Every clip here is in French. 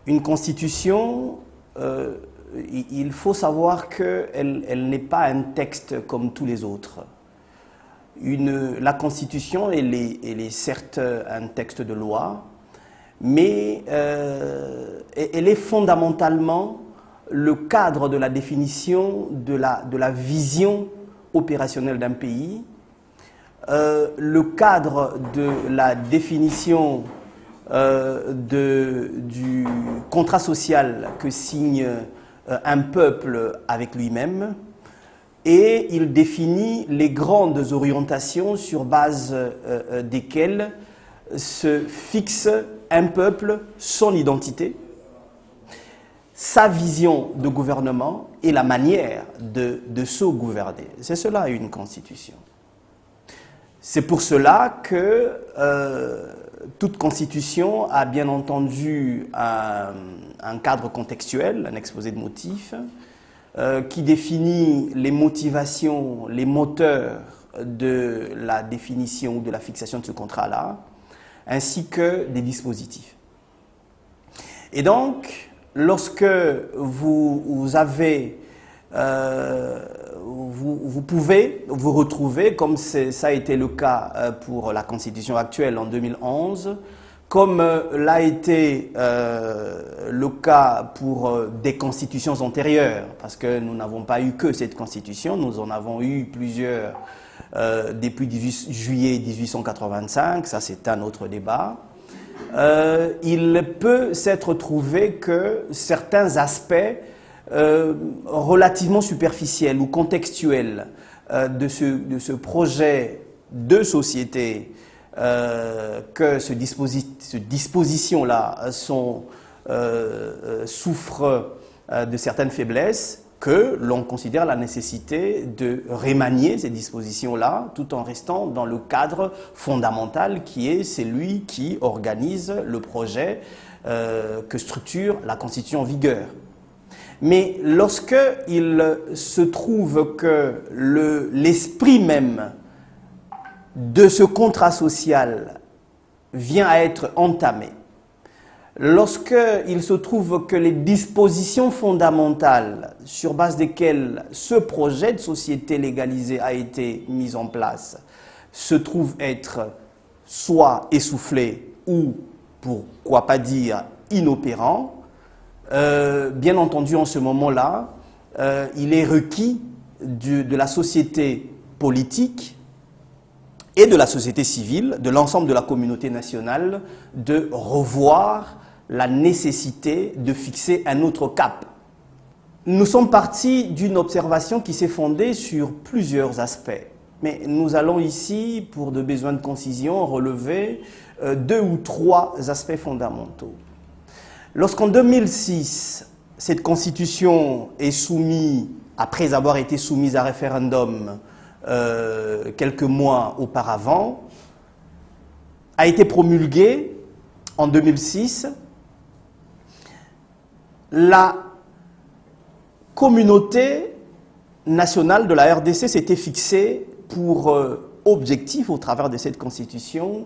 Une constitution, il faut savoir qu'elle n'est pas un texte comme tous les autres. La constitution, elle est certes un texte de loi, mais elle est fondamentalement le cadre de la définition de la vision opérationnelle d'un pays, le cadre de la définition du contrat social que signe un peuple avec lui-même, et il définit les grandes orientations sur base desquelles se fixe un peuple, son identité, sa vision de gouvernement et la manière de se gouverner. C'est cela une constitution. C'est pour cela que toute constitution a bien entendu un cadre contextuel, un exposé de motifs, qui définit les motivations, les moteurs de la définition ou de la fixation de ce contrat-là, ainsi que des dispositifs. Et donc, lorsque vous pouvez vous retrouver, comme ça a été le cas pour la Constitution actuelle en 2011, comme l'a été le cas pour des constitutions antérieures, parce que nous n'avons pas eu que cette Constitution, nous en avons eu plusieurs depuis 18 juillet 1885, ça c'est un autre débat. Il peut s'être trouvé que certains aspects relativement superficiels ou contextuels de ce projet de société, que ce disposition-là souffre de certaines faiblesses, que l'on considère la nécessité de remanier ces dispositions-là tout en restant dans le cadre fondamental qui est celui qui organise le projet que structure la Constitution en vigueur. Mais lorsqu'il se trouve que l'esprit même de ce contrat social vient à être entamé, lorsqu'il se trouve que les dispositions fondamentales sur base desquelles ce projet de société légalisée a été mis en place se trouvent être soit essoufflés ou, pourquoi pas dire, inopérants, bien entendu en ce moment-là, il est requis de la société politique et de la société civile, de l'ensemble de la communauté nationale, de revoir la nécessité de fixer un autre cap. Nous sommes partis d'une observation qui s'est fondée sur plusieurs aspects. Mais nous allons ici, pour des besoins de concision, relever 2 ou 3 aspects fondamentaux. Lorsqu'en 2006, cette constitution est soumise, après avoir été soumise à référendum quelques mois auparavant, a été promulguée en 2006, la communauté nationale de la RDC s'était fixée pour objectif au travers de cette constitution,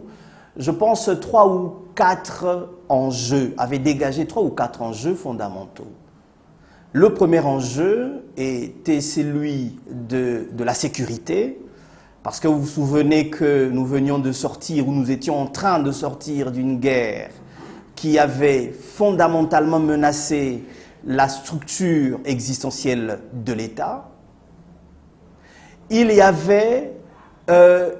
je pense 3 ou 4 enjeux, avait dégagé 3 ou 4 enjeux fondamentaux. Le premier enjeu était celui de la sécurité, parce que vous vous souvenez que nous venions de sortir, ou nous étions en train de sortir d'une guerre qui avait fondamentalement menacé la structure existentielle de l'État. Il y avait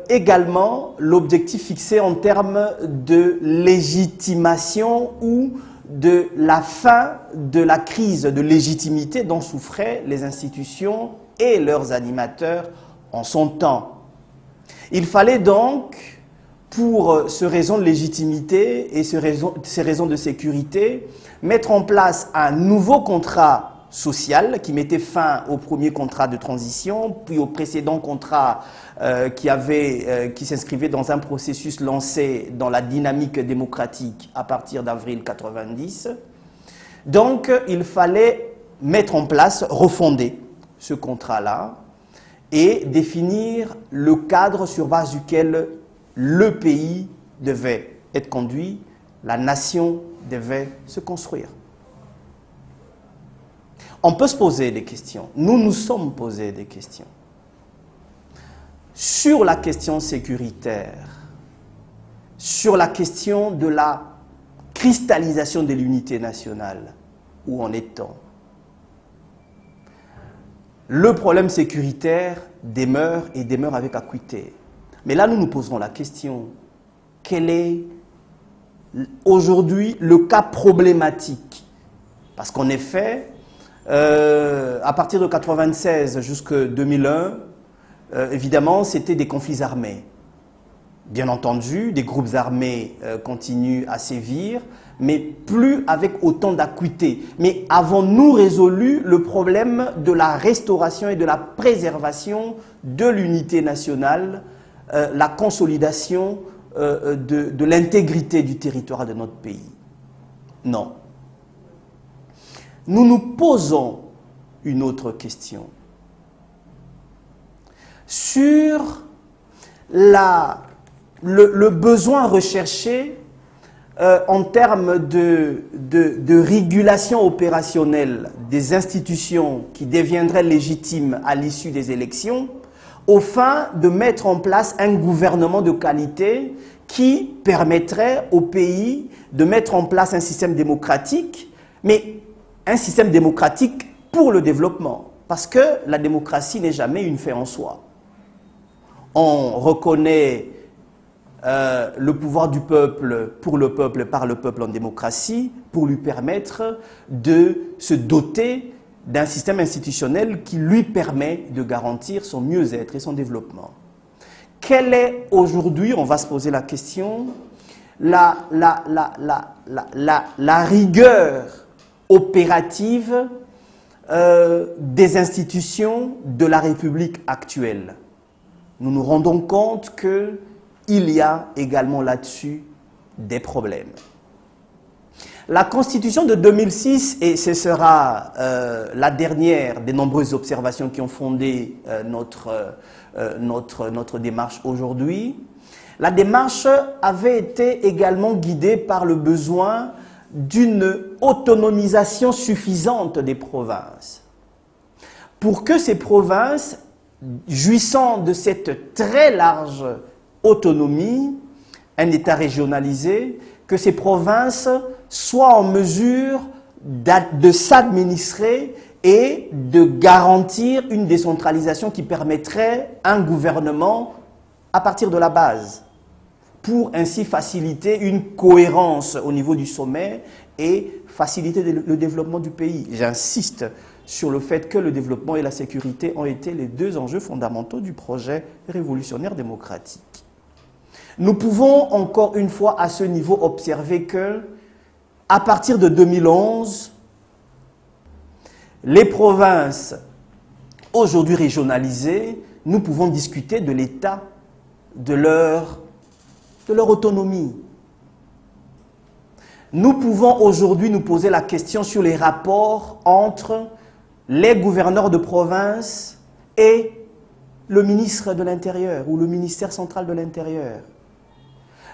également l'objectif fixé en termes de légitimation ou de la fin de la crise de légitimité dont souffraient les institutions et leurs animateurs en son temps. Il fallait donc, pour ces raisons de légitimité et ces raisons de sécurité, mettre en place un nouveau contrat social qui mettait fin au premier contrat de transition, puis au précédent contrat qui s'inscrivait dans un processus lancé dans la dynamique démocratique à partir d'avril 90. Donc, il fallait mettre en place, refonder ce contrat-là et définir le cadre sur base duquel le pays devait être conduit, la nation devait se construire. On peut se poser des questions. Nous nous sommes posés des questions. Sur la question sécuritaire, sur la question de la cristallisation de l'unité nationale, où en est-on? Le problème sécuritaire demeure et demeure avec acuité. Mais là, nous nous poserons la question, quel est aujourd'hui le cas problématique? Parce qu'en effet, à partir de 1996 jusqu'en 2001, évidemment, c'était des conflits armés. Bien entendu, des groupes armés continuent à sévir, mais plus avec autant d'acuité. Mais avons-nous résolu le problème de la restauration et de la préservation de l'unité nationale, la consolidation de l'intégrité du territoire de notre pays? Non. Nous nous posons une autre question sur le besoin recherché en termes de régulation opérationnelle des institutions qui deviendraient légitimes à l'issue des élections, au fin de mettre en place un gouvernement de qualité qui permettrait au pays de mettre en place un système démocratique, mais un système démocratique pour le développement. Parce que la démocratie n'est jamais une fin en soi. On reconnaît le pouvoir du peuple pour le peuple, par le peuple en démocratie, pour lui permettre de se doter d'un système institutionnel qui lui permet de garantir son mieux-être et son développement. Quelle est aujourd'hui, on va se poser la question, la rigueur opérative des institutions de la République actuelle? Nous nous rendons compte qu'il y a également là-dessus des problèmes. La Constitution de 2006, et ce sera la dernière des nombreuses observations qui ont fondé notre démarche aujourd'hui, la démarche avait été également guidée par le besoin d'une autonomisation suffisante des provinces. Pour que ces provinces, jouissant de cette très large autonomie, un État régionalisé, que ces provinces soient en mesure de s'administrer et de garantir une décentralisation qui permettrait un gouvernement à partir de la base, pour ainsi faciliter une cohérence au niveau du sommet et faciliter le développement du pays. J'insiste sur le fait que le développement et la sécurité ont été les deux enjeux fondamentaux du projet révolutionnaire démocratique. Nous pouvons encore une fois à ce niveau observer que, à partir de 2011, les provinces aujourd'hui régionalisées, nous pouvons discuter de l'état de leur autonomie. Nous pouvons aujourd'hui nous poser la question sur les rapports entre les gouverneurs de province et le ministre de l'Intérieur ou le ministère central de l'Intérieur.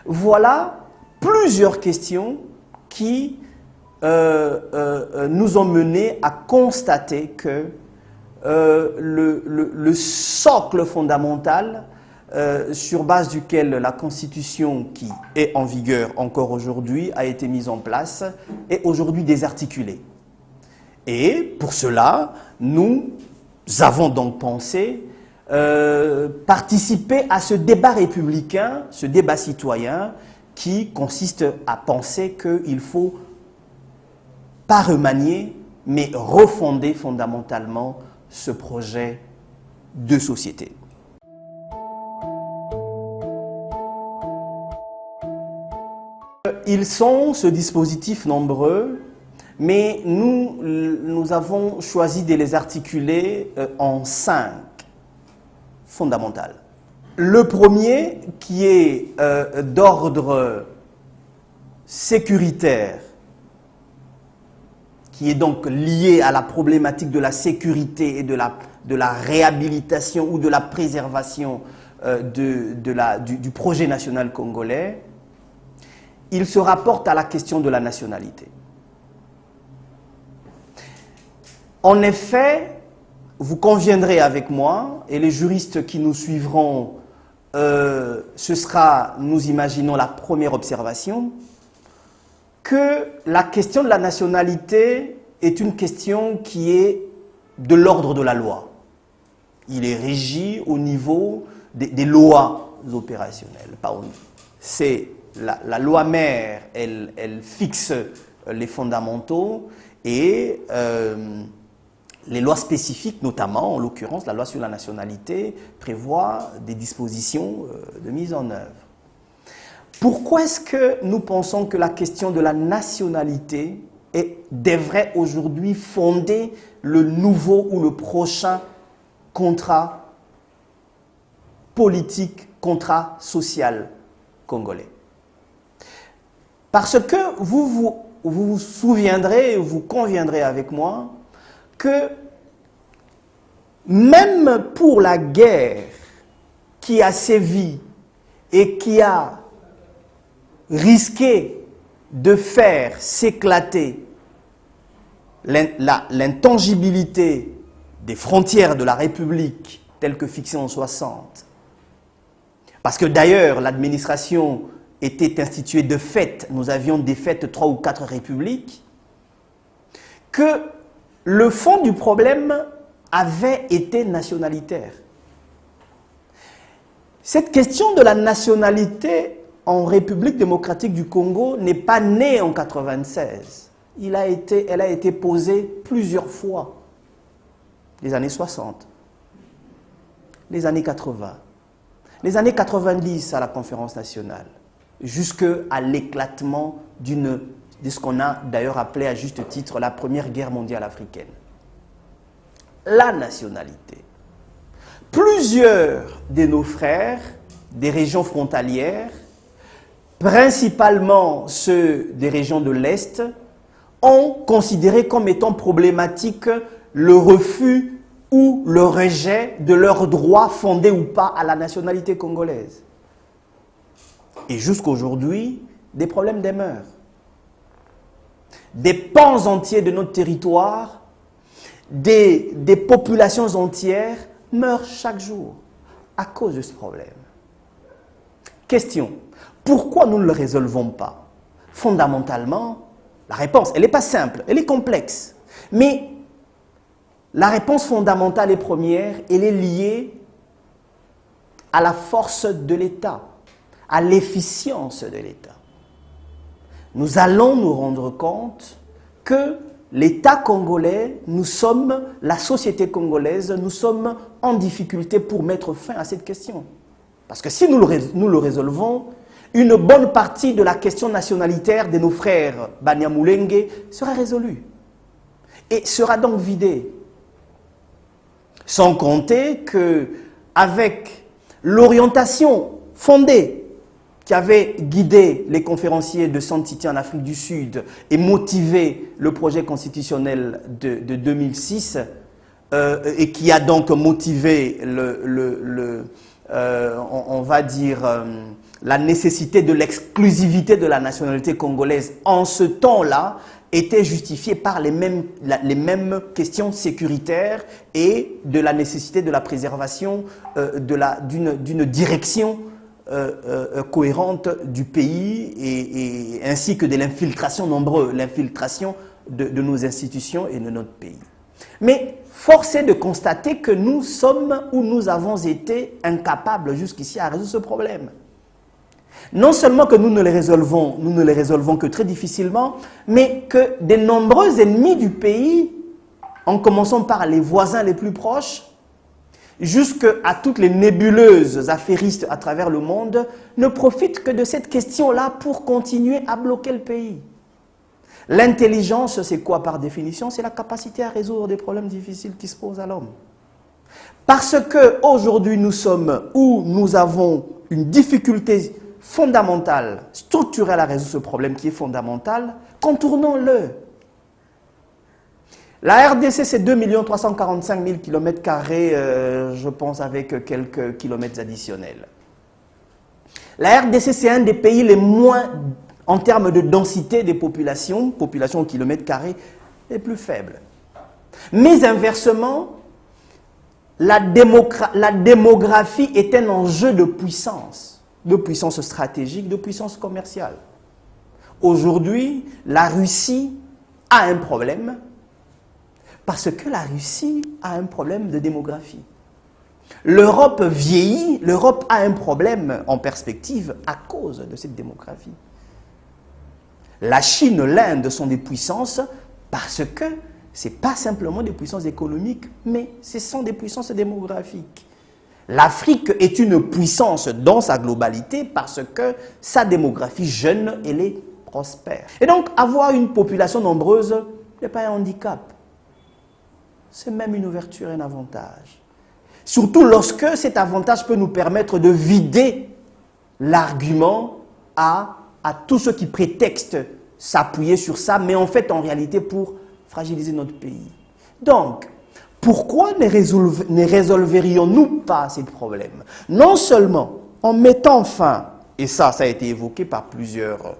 Voilà plusieurs questions qui nous ont menés à constater que le socle fondamental sur base duquel la Constitution qui est en vigueur encore aujourd'hui a été mise en place est aujourd'hui désarticulée. Et pour cela, nous avons donc pensé participer à ce débat républicain, ce débat citoyen qui consiste à penser qu'il faut pas remanier, mais refonder fondamentalement ce projet de société. Ils sont, ce dispositif, nombreux, mais nous avons choisi de les articuler en 5 fondamentales. Le premier, qui est d'ordre sécuritaire, qui est donc lié à la problématique de la sécurité et de la réhabilitation ou de la préservation du projet national congolais, il se rapporte à la question de la nationalité. En effet, vous conviendrez avec moi, et les juristes qui nous suivront, ce sera, nous imaginons, la première observation, que la question de la nationalité est une question qui est de l'ordre de la loi. Il est régi au niveau des lois opérationnelles. C'est la loi mère, elle fixe les fondamentaux et les lois spécifiques, notamment, en l'occurrence, la loi sur la nationalité, prévoit des dispositions de mise en œuvre. Pourquoi est-ce que nous pensons que la question de la nationalité devrait aujourd'hui fonder le nouveau ou le prochain contrat politique, contrat social congolais? Parce que vous souviendrez, vous conviendrez avec moi que même pour la guerre qui a sévi et qui a risqué de faire s'éclater l'intangibilité des frontières de la République telles que fixées en 60, parce que d'ailleurs l'administration était instituée de fait, nous avions défait 3 ou 4 républiques, que le fond du problème avait été nationalitaire. Cette question de la nationalité en République démocratique du Congo n'est pas née en 1996. Elle a été posée plusieurs fois. Les années 60, les années 80, les années 90 à la conférence nationale, jusqu'à l'éclatement de ce qu'on a d'ailleurs appelé à juste titre la Première Guerre mondiale africaine. La nationalité. Plusieurs de nos frères des régions frontalières, principalement ceux des régions de l'Est, ont considéré comme étant problématique le refus ou le rejet de leurs droits fondés ou pas à la nationalité congolaise. Et jusqu'aujourd'hui, des problèmes demeurent. Des pans entiers de notre territoire, des populations entières meurent chaque jour à cause de ce problème. Question, pourquoi nous ne le résolvons pas? Fondamentalement, la réponse, elle n'est pas simple, elle est complexe. Mais la réponse fondamentale et première, elle est liée à la force de l'État, à l'efficience de l'État. Nous allons nous rendre compte que l'État congolais, nous sommes, la société congolaise, nous sommes en difficulté pour mettre fin à cette question. Parce que si nous le résolvons, une bonne partie de la question nationalitaire de nos frères Banyamulenge sera résolue et sera donc vidée. Sans compter qu'avec l'orientation fondée qui avait guidé les conférenciers de Santiti en Afrique du Sud et motivé le projet constitutionnel de 2006 et qui a donc motivé on va dire la nécessité de l'exclusivité de la nationalité congolaise en ce temps-là était justifiée par les mêmes questions sécuritaires et de la nécessité de la préservation d'une direction cohérente du pays et ainsi que de l'infiltration nombreuse, l'infiltration de nos institutions et de notre pays. Mais force est de constater que nous sommes ou nous avons été incapables jusqu'ici à résoudre ce problème. Non seulement que nous ne les résolvons que très difficilement, mais que de nombreux ennemis du pays, en commençant par les voisins les plus proches, jusqu'à toutes les nébuleuses affairistes à travers le monde, ne profitent que de cette question-là pour continuer à bloquer le pays. L'intelligence, c'est quoi par définition? C'est la capacité à résoudre des problèmes difficiles qui se posent à l'homme. Parce qu'aujourd'hui, nous sommes où nous avons une difficulté fondamentale, structurelle à résoudre ce problème qui est fondamental, contournons-le. La RDC, c'est 2 345 000 km², je pense, avec quelques kilomètres additionnels. La RDC, c'est un des pays les moins, en termes de densité des populations, population au kilomètre carré, les plus faibles. Mais inversement, la démographie est un enjeu de puissance stratégique, de puissance commerciale. Aujourd'hui, la Russie a un problème parce que la Russie a un problème de démographie. L'Europe vieillit, l'Europe a un problème en perspective à cause de cette démographie. La Chine, l'Inde sont des puissances parce que ce n'est pas simplement des puissances économiques, mais ce sont des puissances démographiques. L'Afrique est une puissance dans sa globalité parce que sa démographie jeune, elle est prospère. Et donc, avoir une population nombreuse n'est pas un handicap. C'est même une ouverture et un avantage. Surtout lorsque cet avantage peut nous permettre de vider l'argument à tous ceux qui prétextent s'appuyer sur ça, mais en fait, en réalité, pour fragiliser notre pays. Donc, pourquoi ne résolverions-nous pas ces problèmes? Non seulement en mettant fin, et ça a été évoqué par plusieurs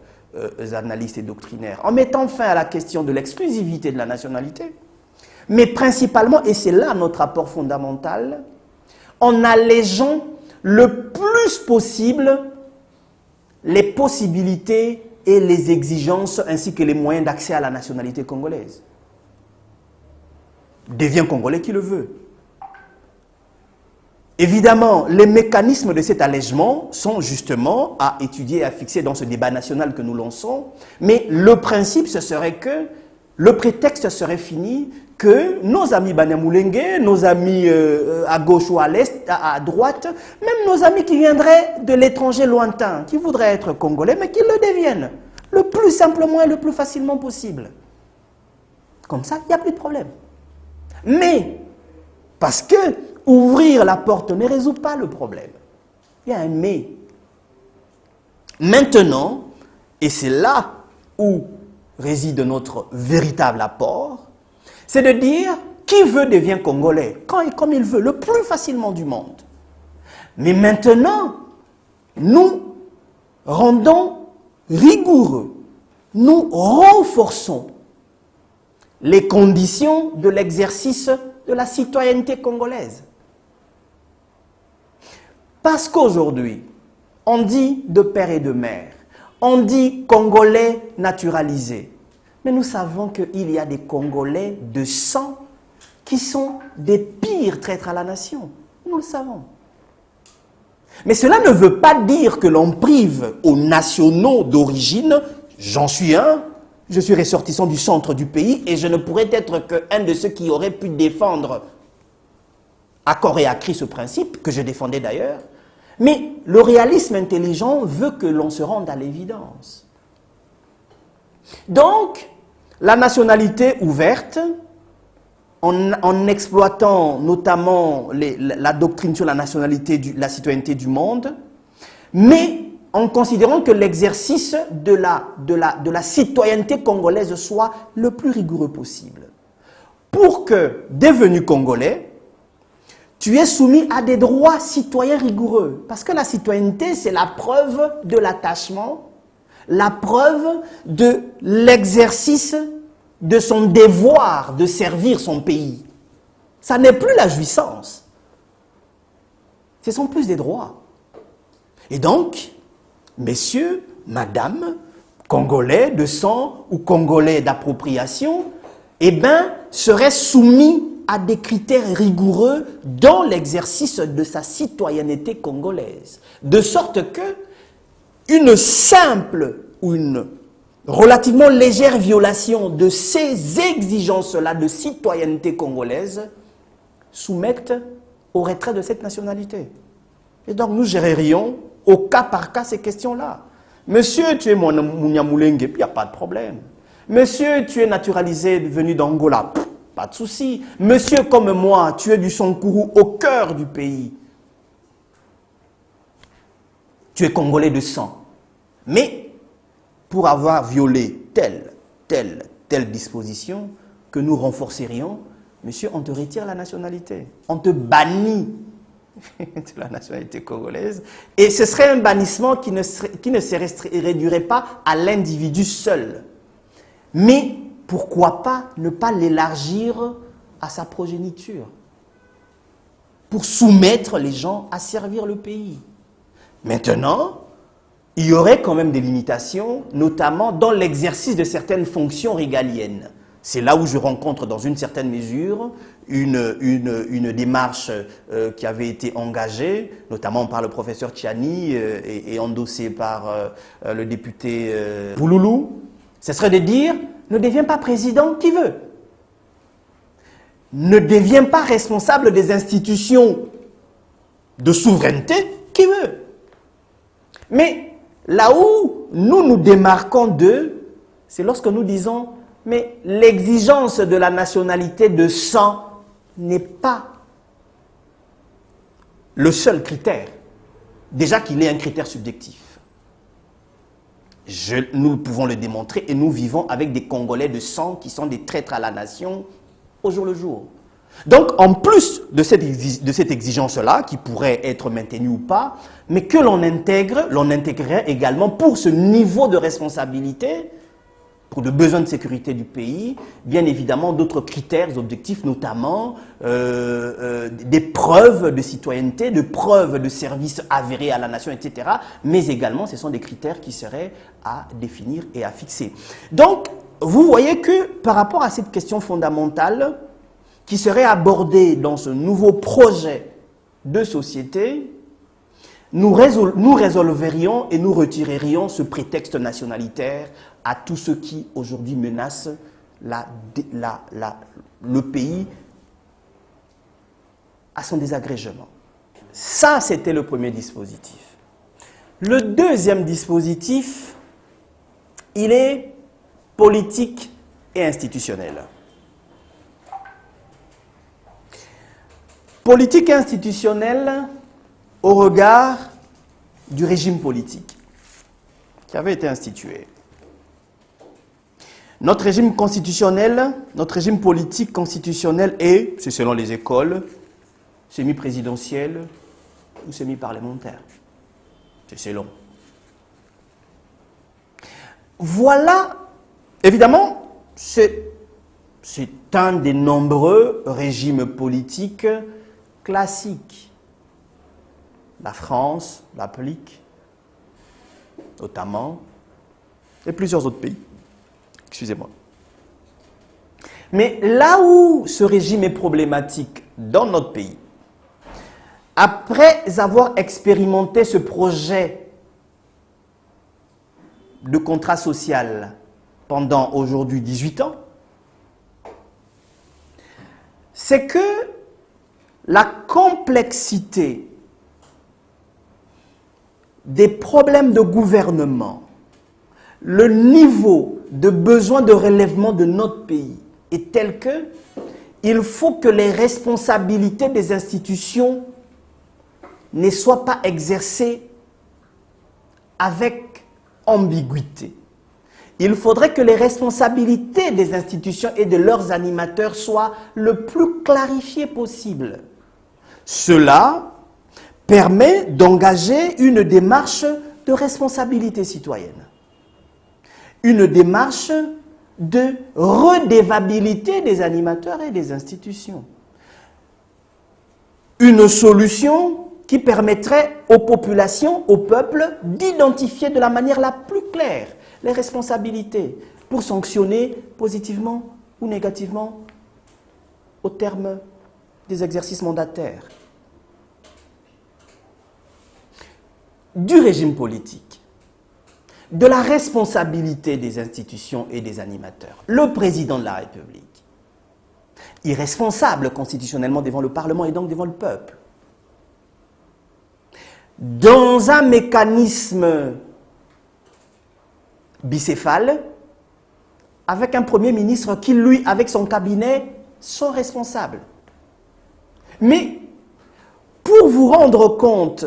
analystes et doctrinaires, en mettant fin à la question de l'exclusivité de la nationalité, mais principalement, et c'est là notre apport fondamental, en allégeant le plus possible les possibilités et les exigences ainsi que les moyens d'accès à la nationalité congolaise. Devient congolais qui le veut. Évidemment, les mécanismes de cet allègement sont justement à étudier et à fixer dans ce débat national que nous lançons, mais le principe, ce serait que le prétexte serait fini, que nos amis Banyamulenge, nos amis à gauche ou à l'est, à droite, même nos amis qui viendraient de l'étranger lointain, qui voudraient être congolais, mais qu'ils le deviennent, le plus simplement et le plus facilement possible. Comme ça, il n'y a plus de problème. Mais, parce que ouvrir la porte ne résout pas le problème. Il y a un mais. Maintenant, et c'est là où réside notre véritable apport, c'est de dire qui veut devient congolais, quand et comme il veut, le plus facilement du monde. Mais maintenant, nous rendons rigoureux, nous renforçons les conditions de l'exercice de la citoyenneté congolaise. Parce qu'aujourd'hui, on dit de père et de mère, on dit congolais naturalisés. Mais nous savons qu'il y a des Congolais de sang qui sont des pires traîtres à la nation. Nous le savons. Mais cela ne veut pas dire que l'on prive aux nationaux d'origine, j'en suis un, je suis ressortissant du centre du pays et je ne pourrais être qu'un de ceux qui auraient pu défendre à corps et à cri ce principe, que je défendais d'ailleurs. Mais le réalisme intelligent veut que l'on se rende à l'évidence. Donc, la nationalité ouverte, en exploitant notamment la doctrine sur la nationalité, la citoyenneté du monde, mais en considérant que l'exercice de la citoyenneté congolaise soit le plus rigoureux possible. Pour que, devenu congolais, tu es soumis à des droits citoyens rigoureux. Parce que la citoyenneté, c'est la preuve de l'attachement, la preuve de l'exercice de son devoir de servir son pays. Ça n'est plus la jouissance. Ce sont plus des droits. Et donc, messieurs, madame, congolais de sang ou congolais d'appropriation, eh bien, seraient soumis à des critères rigoureux dans l'exercice de sa citoyenneté congolaise. De sorte que une simple ou une relativement légère violation de ces exigences-là de citoyenneté congolaise soumettent au retrait de cette nationalité. Et donc nous gérerions au cas par cas ces questions-là. Monsieur, tu es mon Nyamulenge, il n'y a pas de problème. Monsieur, tu es naturalisé venu d'Angola, pas de souci. Monsieur, comme moi, tu es du Sankourou au cœur du pays. Tu es congolais de sang. Mais pour avoir violé telle disposition, que nous renforcerions, monsieur, on te retire la nationalité. On te bannit de la nationalité congolaise. Et ce serait un bannissement qui ne se réduirait pas à l'individu seul. Mais pourquoi pas ne pas l'élargir à sa progéniture pour soumettre les gens à servir le pays. Maintenant, il y aurait quand même des limitations, notamment dans l'exercice de certaines fonctions régaliennes. C'est là où je rencontre dans une certaine mesure une démarche qui avait été engagée, notamment par le professeur Tchiani et endossée par le député Bouloulou. Ce serait de dire, ne deviens pas président qui veut. Ne deviens pas responsable des institutions de souveraineté qui veut. Mais là où nous nous démarquons d'eux, c'est lorsque nous disons, mais l'exigence de la nationalité de sang n'est pas le seul critère. Déjà qu'il est un critère subjectif. Nous pouvons le démontrer et nous vivons avec des Congolais de sang qui sont des traîtres à la nation au jour le jour. Donc, en plus de cette exigence-là, qui pourrait être maintenue ou pas, mais que l'on intégrerait également pour ce niveau de responsabilité, pour le besoin de sécurité du pays, bien évidemment d'autres critères objectifs, notamment des preuves de citoyenneté, de preuves de service avéré à la nation, etc. Mais également, ce sont des critères qui seraient à définir et à fixer. Donc, vous voyez que par rapport à cette question fondamentale qui serait abordée dans ce nouveau projet de société, nous résolverions et nous retirerions ce prétexte nationalitaire à tous ceux qui aujourd'hui menacent le pays à son désagrégement. Ça, c'était le premier dispositif. Le deuxième dispositif, il est politique et institutionnel. Politique et institutionnelle au regard du régime politique qui avait été institué. Notre régime constitutionnel, notre régime politique constitutionnel est, c'est selon les écoles, semi-présidentiel ou semi-parlementaire. C'est selon. Voilà, évidemment, c'est un des nombreux régimes politiques classiques. La France l'applique, notamment, et plusieurs autres pays. Excusez-moi. Mais là où ce régime est problématique dans notre pays, après avoir expérimenté ce projet de contrat social pendant aujourd'hui 18 ans, c'est que la complexité des problèmes de gouvernement, le niveau de besoin de relèvement de notre pays est tel que il faut que les responsabilités des institutions ne soient pas exercées avec ambiguïté. Il faudrait que les responsabilités des institutions et de leurs animateurs soient le plus clarifiées possible. Cela permet d'engager une démarche de responsabilité citoyenne. Une démarche de redevabilité des animateurs et des institutions. Une solution qui permettrait aux populations, au peuple, d'identifier de la manière la plus claire les responsabilités pour sanctionner positivement ou négativement au terme des exercices mandataires. Du régime politique, de la responsabilité des institutions et des animateurs. Le président de la République, irresponsable constitutionnellement devant le Parlement et donc devant le peuple, dans un mécanisme bicéphale, avec un Premier ministre qui, lui, avec son cabinet, sont responsables. Mais pour vous rendre compte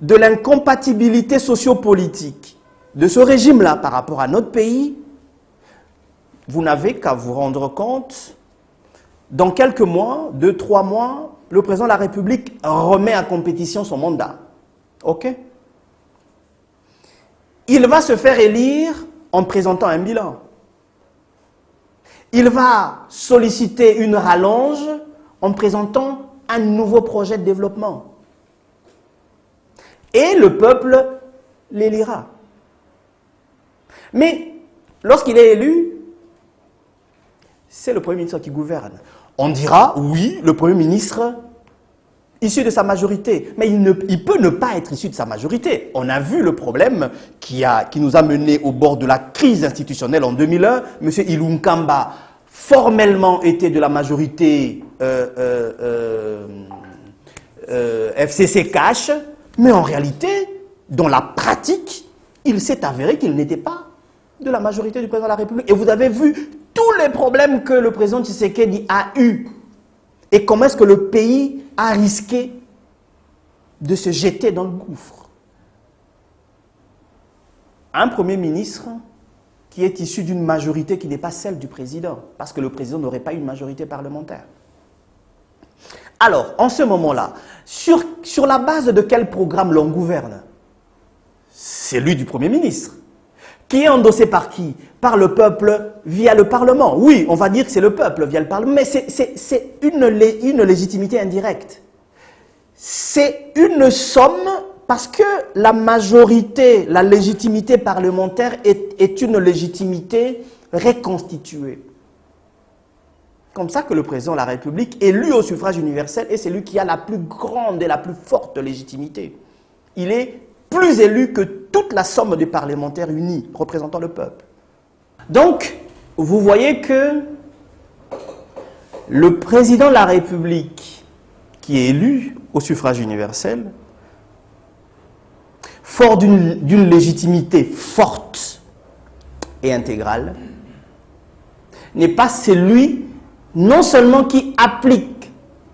de l'incompatibilité sociopolitique de ce régime-là par rapport à notre pays, vous n'avez qu'à vous rendre compte, dans quelques mois, 2-3 mois, le président de la République remet à compétition son mandat. OK? Il va se faire élire en présentant un bilan. Il va solliciter une rallonge en présentant un nouveau projet de développement. Et le peuple l'élira. Mais lorsqu'il est élu, c'est le Premier ministre qui gouverne. On dira, oui, le Premier ministre, issu de sa majorité. Mais il peut ne pas être issu de sa majorité. On a vu le problème qui nous a menés au bord de la crise institutionnelle en 2001. M. Ilunkamba, formellement, était de la majorité FCC Cash, mais en réalité, dans la pratique, il s'est avéré qu'il n'était pas de la majorité du président de la République. Et vous avez vu tous les problèmes que le président Tshisekedi a eus. Et comment est-ce que le pays a risqué de se jeter dans le gouffre. Un Premier ministre qui est issu d'une majorité qui n'est pas celle du président, parce que le président n'aurait pas une majorité parlementaire. Alors, en ce moment-là, sur la base de quel programme l'on gouverne? C'est lui du Premier ministre. Qui est endossé par qui? Par le peuple via le Parlement. Oui, on va dire que c'est le peuple via le Parlement, mais c'est une légitimité indirecte. C'est une somme parce que la majorité, la légitimité parlementaire est une légitimité reconstituée. Comme ça que le président de la République, élu au suffrage universel, est celui qui a la plus grande et la plus forte légitimité. Il est plus élu que toute la somme des parlementaires unis représentant le peuple. Donc, vous voyez que le président de la République, qui est élu au suffrage universel, fort d'une légitimité forte et intégrale, n'est pas celui non seulement qui applique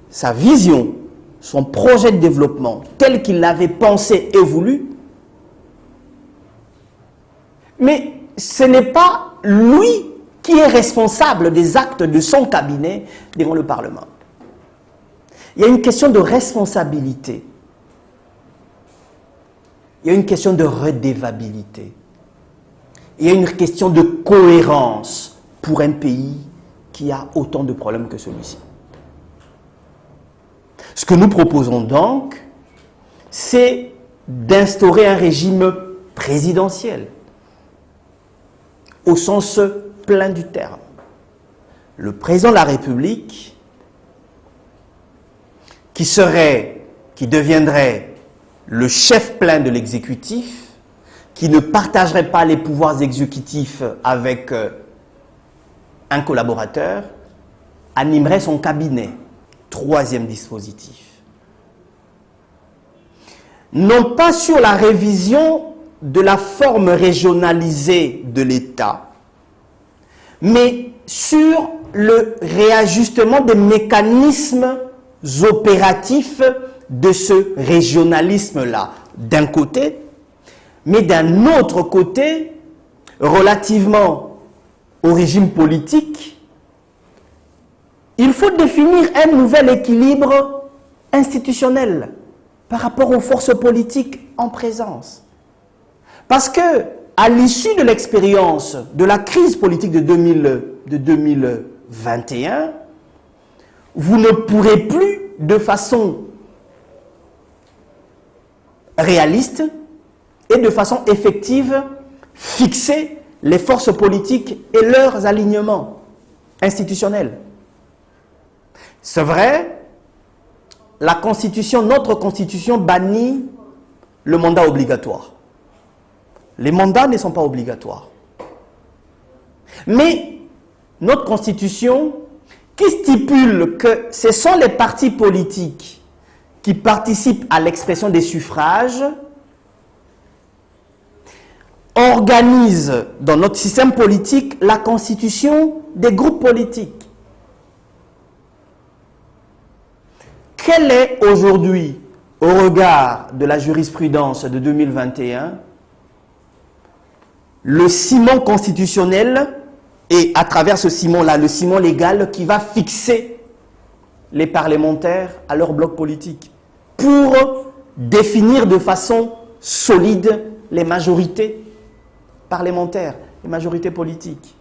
sa vision, son projet de développement tel qu'il l'avait pensé et voulu, mais ce n'est pas lui qui est responsable des actes de son cabinet devant le Parlement. Il y a une question de responsabilité. Il y a une question de redevabilité. Il y a une question de cohérence pour un pays qui a autant de problèmes que celui-ci. Ce que nous proposons donc, c'est d'instaurer un régime présidentiel, au sens plein du terme. Le président de la République, qui deviendrait le chef plein de l'exécutif, qui ne partagerait pas les pouvoirs exécutifs avec un collaborateur, animerait son cabinet. Troisième dispositif. Non pas sur la révision de la forme régionalisée de l'État, mais sur le réajustement des mécanismes opératifs de ce régionalisme-là, d'un côté, mais d'un autre côté, relativement au régime politique, il faut définir un nouvel équilibre institutionnel par rapport aux forces politiques en présence. Parce que, à l'issue de l'expérience de la crise politique de 2021, vous ne pourrez plus, de façon réaliste et de façon effective, fixer les forces politiques et leurs alignements institutionnels. C'est vrai, notre Constitution bannit le mandat obligatoire. Les mandats ne sont pas obligatoires. Mais notre Constitution, qui stipule que ce sont les partis politiques qui participent à l'expression des suffrages, organise dans notre système politique la constitution des groupes politiques. Quel est aujourd'hui, au regard de la jurisprudence de 2021, le ciment constitutionnel Et à travers ce ciment-là, le ciment légal qui va fixer les parlementaires à leur bloc politique pour définir de façon solide les majorités parlementaires, les majorités politiques.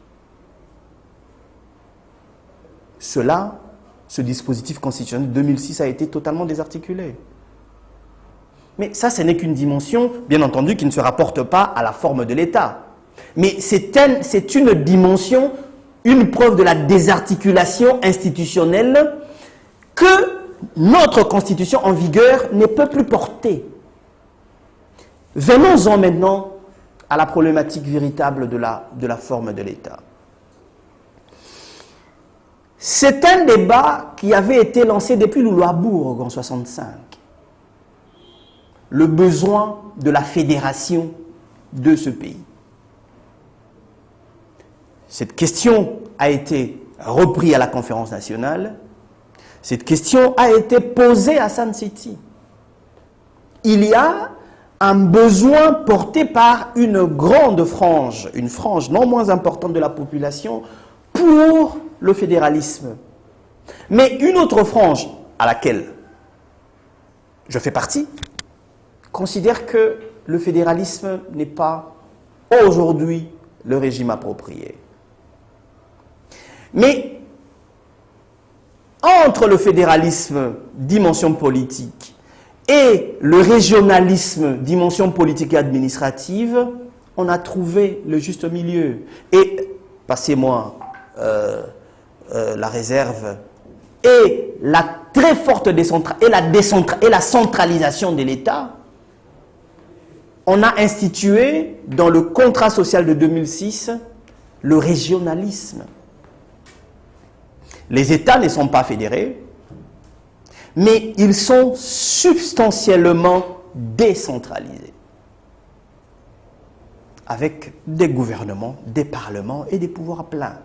Ce dispositif constitutionnel de 2006 a été totalement désarticulé. Mais ça, ce n'est qu'une dimension, bien entendu, qui ne se rapporte pas à la forme de l'État. Mais c'est une dimension, une preuve de la désarticulation institutionnelle que notre Constitution en vigueur ne peut plus porter. Venons-en maintenant à la problématique véritable de la forme de l'État. C'est un débat qui avait été lancé depuis Louis-Bourg en 1965. Le besoin de la fédération de ce pays. Cette question a été reprise à la conférence nationale. Cette question a été posée à Sun City. Il y a un besoin porté par une grande frange, une frange non moins importante de la population, pour le fédéralisme. Mais une autre frange à laquelle je fais partie considère que le fédéralisme n'est pas aujourd'hui le régime approprié. Mais entre le fédéralisme, dimension politique, et le régionalisme, dimension politique et administrative, on a trouvé le juste milieu. Et, passez-moi la réserve, et la très forte et la centralisation de l'État, on a institué dans le contrat social de 2006 le régionalisme. Les États ne sont pas fédérés, mais ils sont substantiellement décentralisés, avec des gouvernements, des parlements et des pouvoirs pleins.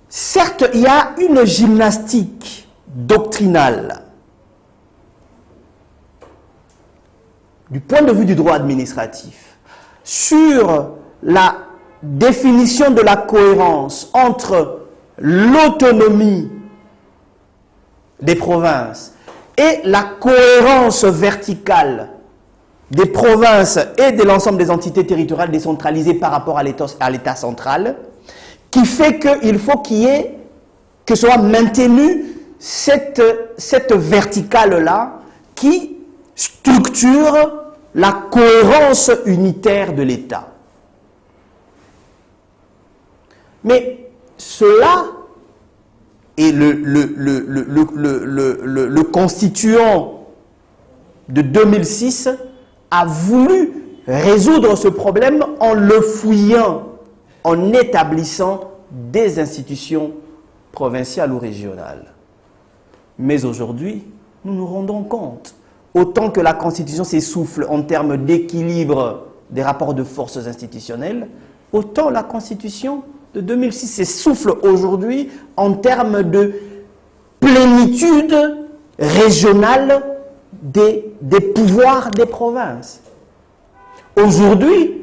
Certes, il y a une gymnastique doctrinale du point de vue du droit administratif sur la définition de la cohérence entre l'autonomie des provinces et la cohérence verticale des provinces et de l'ensemble des entités territoriales décentralisées par rapport à l'État central, qui fait qu'il faut que soit maintenue cette verticale-là qui structure la cohérence unitaire de l'État. Mais cela est le constituant de 2006 a voulu résoudre ce problème en le fouillant, en établissant des institutions provinciales ou régionales. Mais aujourd'hui, nous nous rendons compte, autant que la Constitution s'essouffle en termes d'équilibre des rapports de forces institutionnels, autant la Constitution de 2006 s'essouffle aujourd'hui en termes de plénitude régionale des pouvoirs des provinces. Aujourd'hui,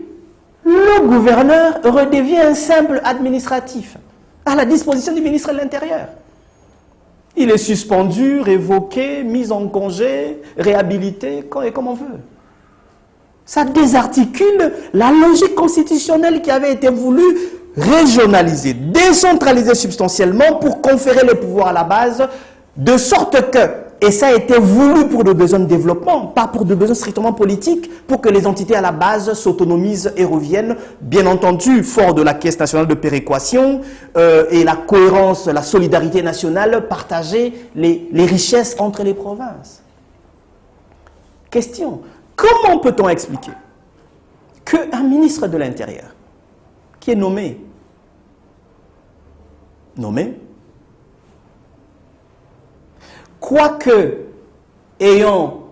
le gouverneur redevient un simple administratif à la disposition du ministre de l'Intérieur. Il est suspendu, révoqué, mis en congé, réhabilité, quand et comme on veut. Ça désarticule la logique constitutionnelle qui avait été voulue régionaliser, décentraliser substantiellement pour conférer les pouvoirs à la base, de sorte que, et ça a été voulu pour des besoins de développement, pas pour des besoins strictement politiques, pour que les entités à la base s'autonomisent et reviennent, bien entendu, fort de la Caisse nationale de péréquation et la cohérence, la solidarité nationale, partager les richesses entre les provinces. Question, comment peut-on expliquer qu'un ministre de l'Intérieur, qui est nommé, quoique ayant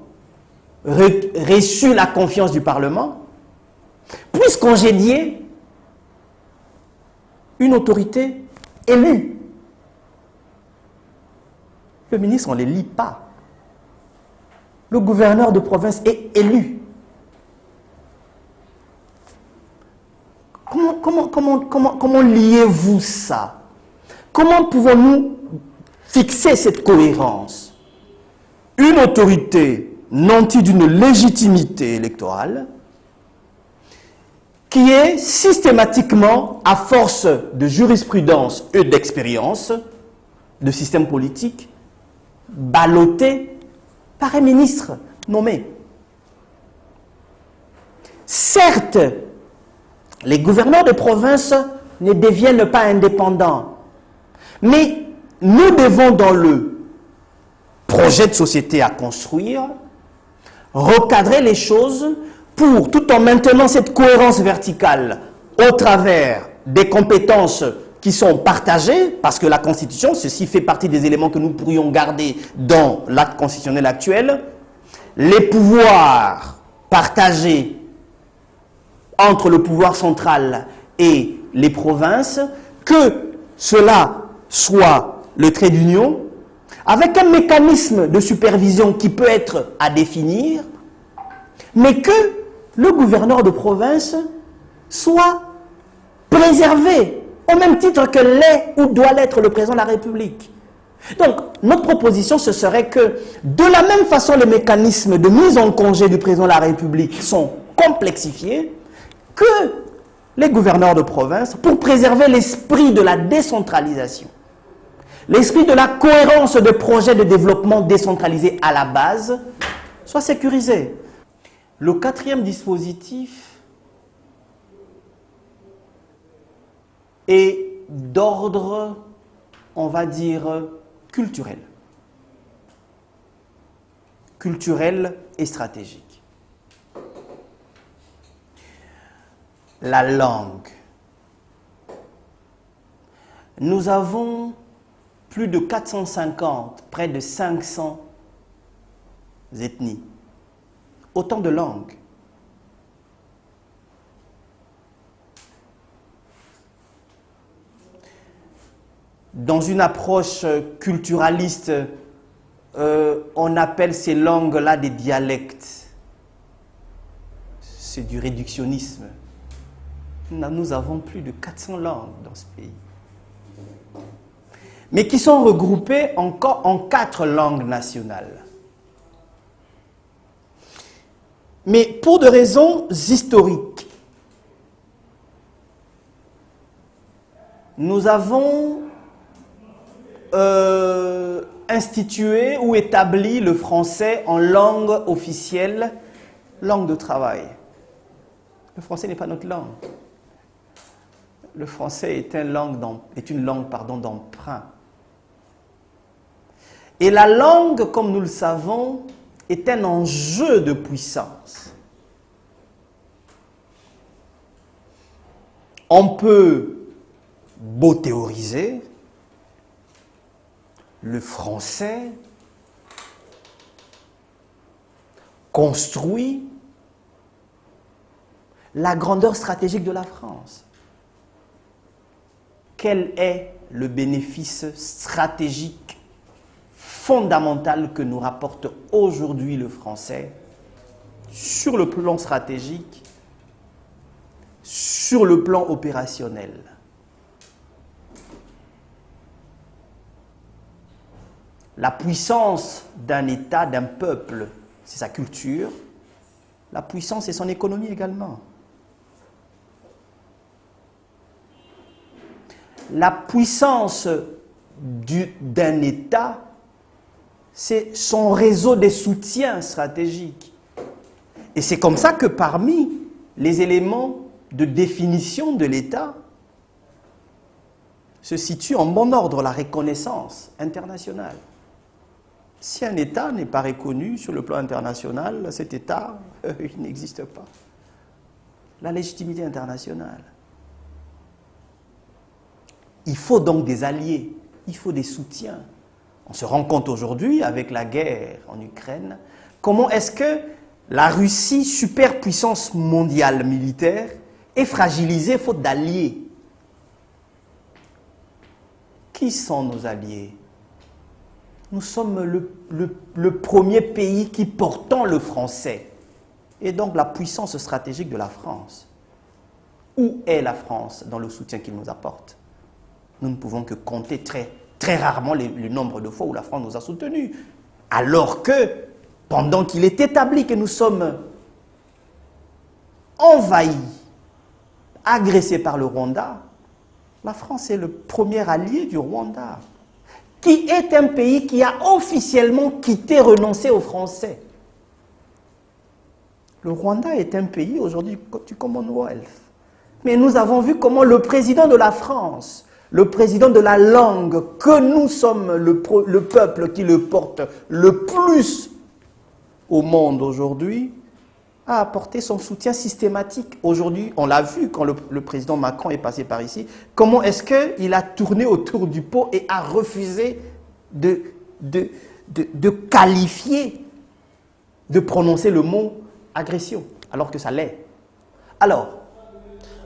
reçu la confiance du Parlement, puisse congédier une autorité élue. Le ministre, on ne les lit pas. Le gouverneur de province est élu. Comment liez-vous ça? Comment pouvons-nous fixer cette cohérence? Une autorité nantie d'une légitimité électorale qui est systématiquement, à force de jurisprudence et d'expérience, de système politique, ballottée par un ministre nommé. Certes, les gouverneurs de province ne deviennent pas indépendants, mais nous devons, dans le projet de société à construire, recadrer les choses pour, tout en maintenant cette cohérence verticale au travers des compétences qui sont partagées, parce que la Constitution, ceci fait partie des éléments que nous pourrions garder dans l'acte constitutionnel actuel, les pouvoirs partagés entre le pouvoir central et les provinces, que cela soit le trait d'union, avec un mécanisme de supervision qui peut être à définir, mais que le gouverneur de province soit préservé, au même titre que l'est ou doit l'être le président de la République. Donc, notre proposition, ce serait que, de la même façon, les mécanismes de mise en congé du président de la République sont complexifiés, que les gouverneurs de province, pour préserver l'esprit de la décentralisation, l'esprit de la cohérence de projets de développement décentralisés à la base, soient sécurisés. Le quatrième dispositif est d'ordre, on va dire, culturel. Culturel et stratégique. La langue. Nous avons plus de 450, près de 500 ethnies. Autant de langues. Dans une approche culturaliste, on appelle ces langues-là des dialectes. C'est du réductionnisme. Nous avons plus de 400 langues dans ce pays, mais qui sont regroupées encore en 4 langues nationales. Mais pour des raisons historiques, nous avons institué ou établi le français en langue officielle, langue de travail. Le français n'est pas notre langue. Le français est une langue d'emprunt. Et la langue, comme nous le savons, est un enjeu de puissance. On peut beau théoriser, le français construit la grandeur stratégique de la France. Quel est le bénéfice stratégique fondamental que nous rapporte aujourd'hui le français sur le plan stratégique, sur le plan opérationnel? La puissance d'un État, d'un peuple, c'est sa culture. La puissance, c'est son économie également. La puissance d'un État, c'est son réseau de soutien stratégique. Et c'est comme ça que parmi les éléments de définition de l'État se situe en bon ordre la reconnaissance internationale. Si un État n'est pas reconnu sur le plan international, cet État, il n'existe pas. La légitimité internationale. Il faut donc des alliés, il faut des soutiens. On se rend compte aujourd'hui, avec la guerre en Ukraine, comment est-ce que la Russie, superpuissance mondiale militaire, est fragilisée faute d'alliés. Qui sont nos alliés? Nous sommes le premier pays qui portons le français, et donc la puissance stratégique de la France. Où est la France dans le soutien qu'il nous apporte? Nous ne pouvons que compter très rarement le nombre de fois où la France nous a soutenus. Alors que, pendant qu'il est établi que nous sommes envahis, agressés par le Rwanda, la France est le premier allié du Rwanda, qui est un pays qui a officiellement quitté, renoncé aux Français. Le Rwanda est un pays aujourd'hui du Commonwealth. Mais nous avons vu comment le président de la France, le président de la langue, que nous sommes le peuple qui le porte le plus au monde aujourd'hui, a apporté son soutien systématique. Aujourd'hui, on l'a vu quand le président Macron est passé par ici, comment est-ce qu'il a tourné autour du pot et a refusé de qualifier, de prononcer le mot agression, alors que ça l'est. Alors,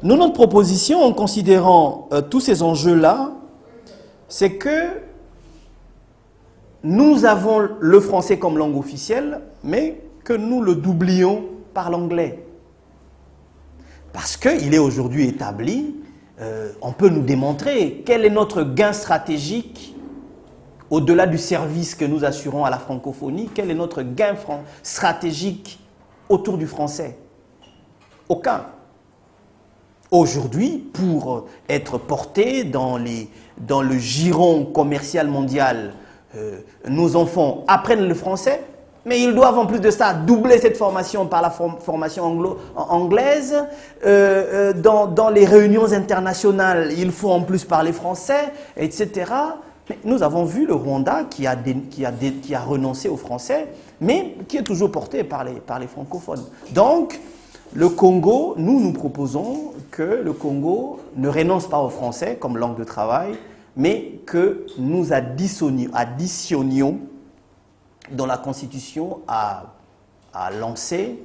nous, notre proposition, en considérant tous ces enjeux-là, c'est que nous avons le français comme langue officielle, mais que nous le doublions par l'anglais. Parce qu'il est aujourd'hui établi, on peut nous démontrer quel est notre gain stratégique au-delà du service que nous assurons à la francophonie, quel est notre gain stratégique autour du français? Aucun. Aujourd'hui, pour être porté dans le giron commercial mondial, nos enfants apprennent le français, mais ils doivent en plus de ça doubler cette formation par la formation anglaise. Dans les réunions internationales, il faut en plus parler français, etc. Mais nous avons vu le Rwanda qui a renoncé au français, mais qui est toujours porté par les francophones. Donc, le Congo, nous proposons que le Congo ne renonce pas au français comme langue de travail, mais que nous additionnions dans la Constitution à lancer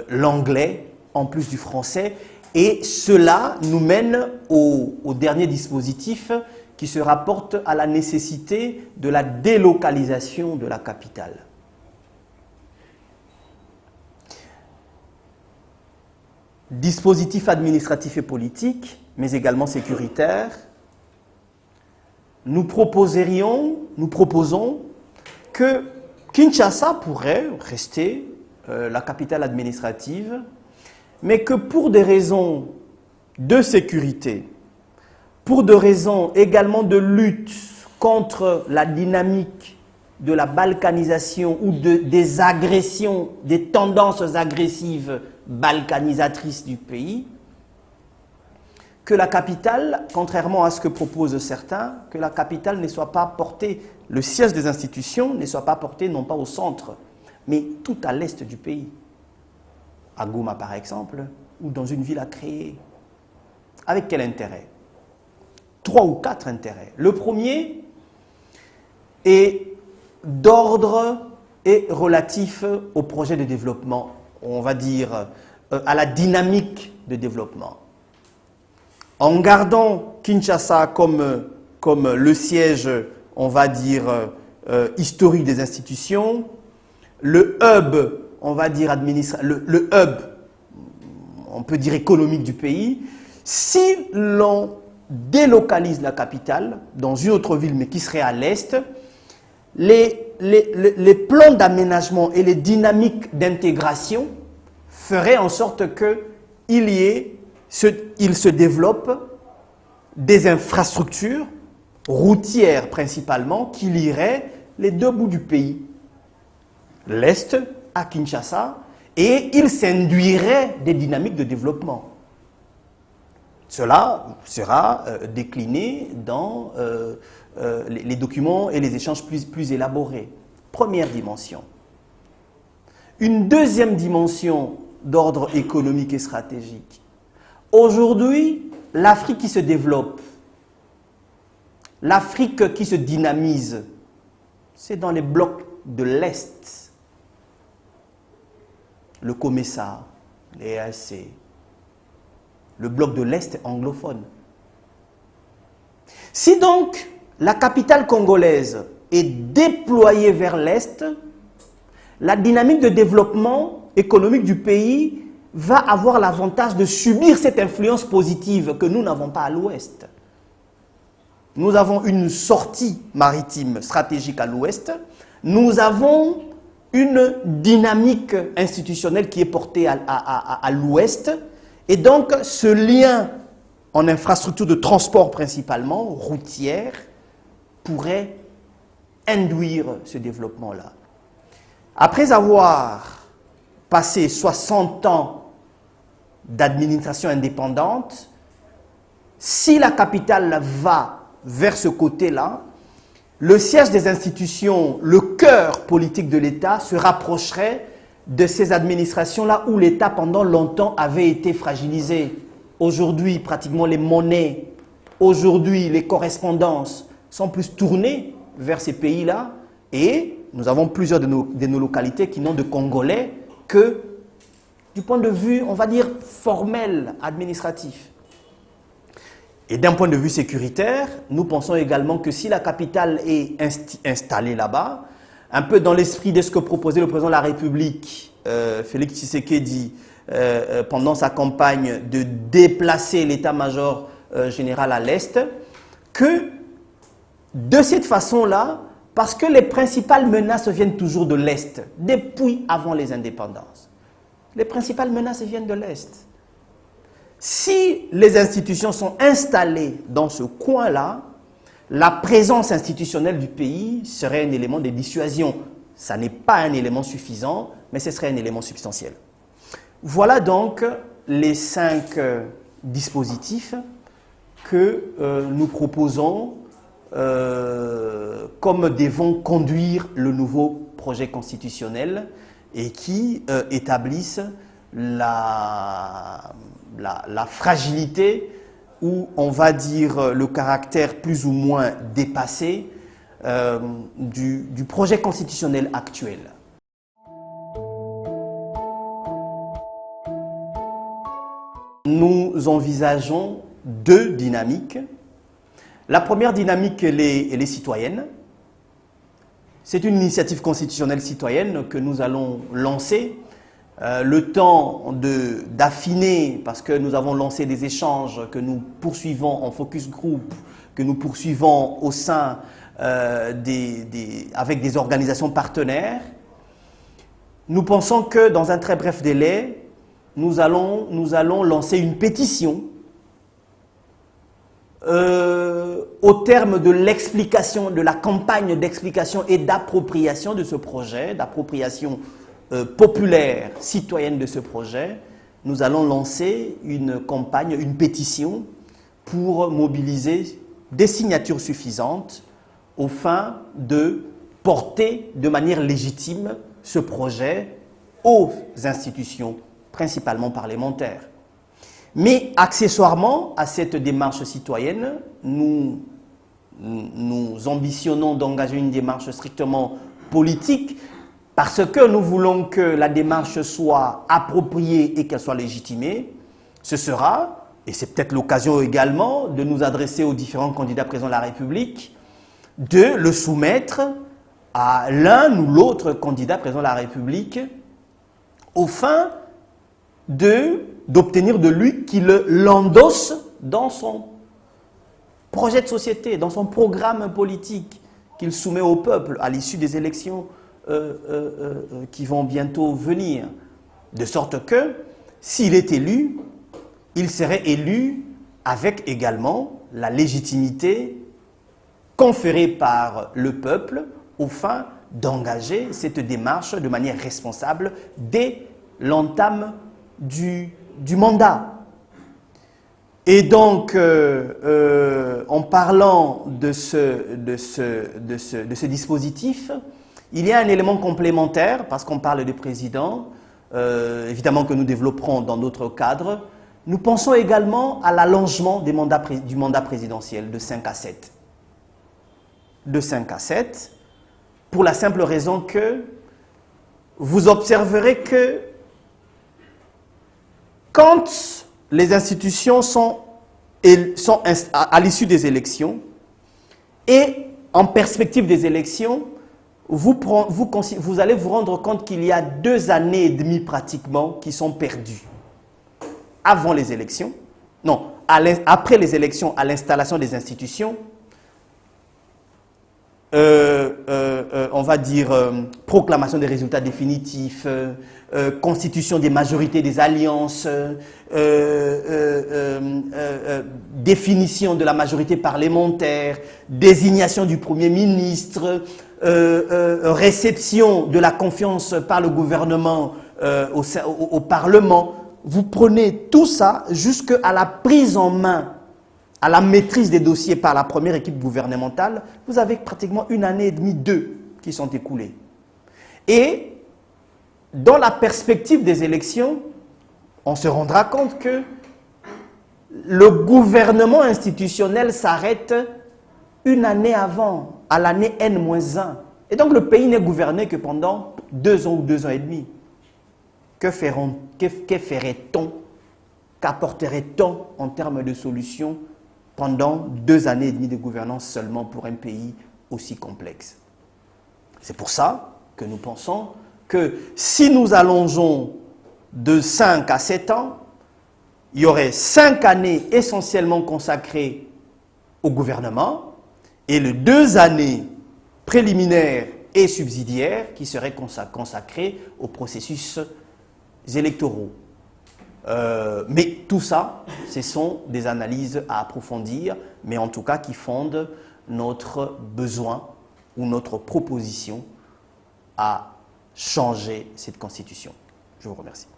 l'anglais en plus du français. Et cela nous mène au dernier dispositif qui se rapporte à la nécessité de la délocalisation de la capitale. Dispositif administratif et politique, mais également sécuritaire. Nous proposons que Kinshasa pourrait rester la capitale administrative, mais que pour des raisons de sécurité, pour des raisons également de lutte contre la dynamique de la balkanisation ou des agressions, des tendances agressives balkanisatrices du pays, que la capitale, contrairement à ce que proposent certains, que la capitale ne soit pas portée, le siège des institutions ne soit pas porté non pas au centre, mais tout à l'est du pays. À Goma par exemple, ou dans une ville à créer. Avec quel intérêt? 3 ou 4 intérêts. Le premier est d'ordre et relatif au projet de développement, on va dire à la dynamique de développement. En gardant Kinshasa comme le siège, on va dire, historique des institutions, le hub, on va dire, le hub, on peut dire économique du pays, si l'on délocalise la capitale dans une autre ville, mais qui serait à l'est, les plans d'aménagement et les dynamiques d'intégration feraient en sorte qu'il se développe des infrastructures routières principalement qui lieraient les deux bouts du pays, l'Est à Kinshasa, et il s'induirait des dynamiques de développement. Cela sera décliné dans les documents et les échanges plus élaborés. Première dimension. Une deuxième dimension d'ordre économique et stratégique. Aujourd'hui, l'Afrique qui se développe, l'Afrique qui se dynamise, c'est dans les blocs de l'Est. Le COMESA, les EAC, le bloc de l'Est anglophone. Si donc la capitale congolaise est déployée vers l'Est, la dynamique de développement économique du pays va avoir l'avantage de subir cette influence positive que nous n'avons pas à l'ouest. Nous avons une sortie maritime stratégique à l'ouest. Nous avons une dynamique institutionnelle qui est portée à l'ouest. Et donc, ce lien en infrastructure de transport principalement, routière, pourrait induire ce développement-là. Après avoir passé 60 ans d'administration indépendante, si la capitale va vers ce côté-là, le siège des institutions, le cœur politique de l'État se rapprocherait de ces administrations-là où l'État pendant longtemps avait été fragilisé. Aujourd'hui, pratiquement les monnaies, aujourd'hui les correspondances sont plus tournées vers ces pays-là et nous avons plusieurs de nos localités qui n'ont de Congolais que du point de vue, on va dire, formel, administratif. Et d'un point de vue sécuritaire, nous pensons également que si la capitale est installée là-bas, un peu dans l'esprit de ce que proposait le président de la République, Félix Tshisekedi, pendant sa campagne de déplacer l'état-major général à l'Est, que de cette façon-là, parce que les principales menaces viennent toujours de l'Est, depuis avant les indépendances. Les principales menaces viennent de l'Est. Si les institutions sont installées dans ce coin-là, la présence institutionnelle du pays serait un élément de dissuasion. Ça n'est pas un élément suffisant, mais ce serait un élément substantiel. Voilà donc les 5 dispositifs que nous proposons comme devant conduire le nouveau projet constitutionnel et qui établissent la fragilité ou on va dire le caractère plus ou moins dépassé du projet constitutionnel actuel. Nous envisageons 2 dynamiques. La première dynamique, elle est citoyenne. C'est une initiative constitutionnelle citoyenne que nous allons lancer. Le temps d'affiner, parce que nous avons lancé des échanges que nous poursuivons en focus group, que nous poursuivons au sein avec des organisations partenaires. Nous pensons que dans un très bref délai, nous allons lancer une pétition au terme de l'explication, de la campagne d'explication et d'appropriation de ce projet, d'appropriation populaire, citoyenne de ce projet. Nous allons lancer une campagne, une pétition pour mobiliser des signatures suffisantes aux fins de porter de manière légitime ce projet aux institutions, principalement parlementaires. Mais accessoirement à cette démarche citoyenne, nous ambitionnons d'engager une démarche strictement politique parce que nous voulons que la démarche soit appropriée et qu'elle soit légitimée. Ce sera, et c'est peut-être l'occasion également de nous adresser aux différents candidats présidents de la République, de le soumettre à l'un ou l'autre candidat président de la République aux fins d'obtenir de lui qu'il l'endosse dans son projet de société, dans son programme politique qu'il soumet au peuple à l'issue des élections qui vont bientôt venir. De sorte que, s'il est élu, il serait élu avec également la légitimité conférée par le peuple aux fins d'engager cette démarche de manière responsable dès l'entame du mandat. Et donc, en parlant de ce dispositif, il y a un élément complémentaire, parce qu'on parle de président, évidemment que nous développerons dans notre cadre. Nous pensons également à l'allongement du mandat présidentiel de 5 à 7. De 5 à 7, pour la simple raison que vous observerez que quand les institutions sont à l'issue des élections et en perspective des élections, vous allez vous rendre compte qu'il y a 2 années et demie pratiquement qui sont perdues. avant les élections, non, après les élections, à l'installation des institutions, on va dire proclamation des résultats définitifs, constitution des majorités des alliances, définition de la majorité parlementaire, désignation du Premier ministre, réception de la confiance par le gouvernement au Parlement. Vous prenez tout ça jusqu'à la prise en main, à la maîtrise des dossiers par la première équipe gouvernementale, vous avez pratiquement 1 année et demie, 2 qui sont écoulés. Et dans la perspective des élections, on se rendra compte que le gouvernement institutionnel s'arrête 1 année avant, à l'année N-1. Et donc le pays n'est gouverné que pendant 2 ans ou 2 ans et demi. Que ferait-on, qu'apporterait-on en termes de solutions pendant 2 années et demie de gouvernance seulement pour un pays aussi complexe? C'est pour ça que nous pensons que si nous allongeons de 5 à 7 ans, il y aurait 5 années essentiellement consacrées au gouvernement et les 2 années préliminaires et subsidiaires qui seraient consacrées au processus électoraux. Mais tout ça, ce sont des analyses à approfondir, mais en tout cas qui fondent notre besoin ou notre proposition à changer cette constitution. Je vous remercie.